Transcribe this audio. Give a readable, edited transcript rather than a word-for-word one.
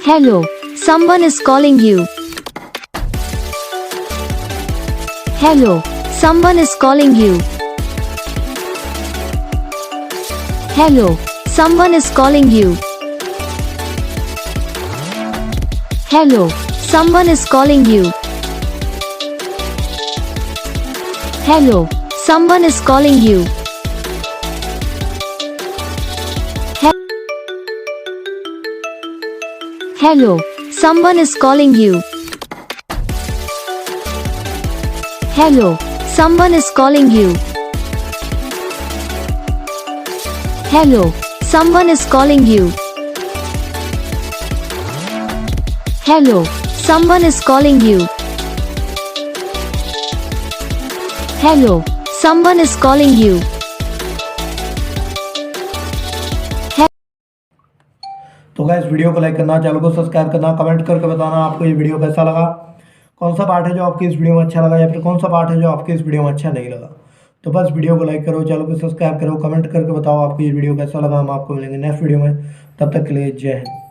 Hello, someone is calling you. Hello, someone is calling you. Hello, someone is calling you. Hello, someone is calling you. Hello, someone is calling you. Hello, someone is calling you. Hello, someone is calling you. Hello, someone is calling you. Hello, someone is calling you. Hello, someone is calling you. तो guys video को like करना, channel को subscribe करना, comment करके बताना आपको ये video कैसा लगा, कौन सा पार्ट है जो आपकी इस वीडियो में अच्छा लगा या फिर कौन सा पार्ट है जो आपकी इस वीडियो में अच्छा नहीं लगा। तो बस वीडियो को लाइक करो, चैनल को सब्सक्राइब करो, कमेंट करके बताओ आपको ये वीडियो कैसा लगा। हम आपको मिलेंगे नेक्स्ट वीडियो में, तब तक के लिए जय हिंद।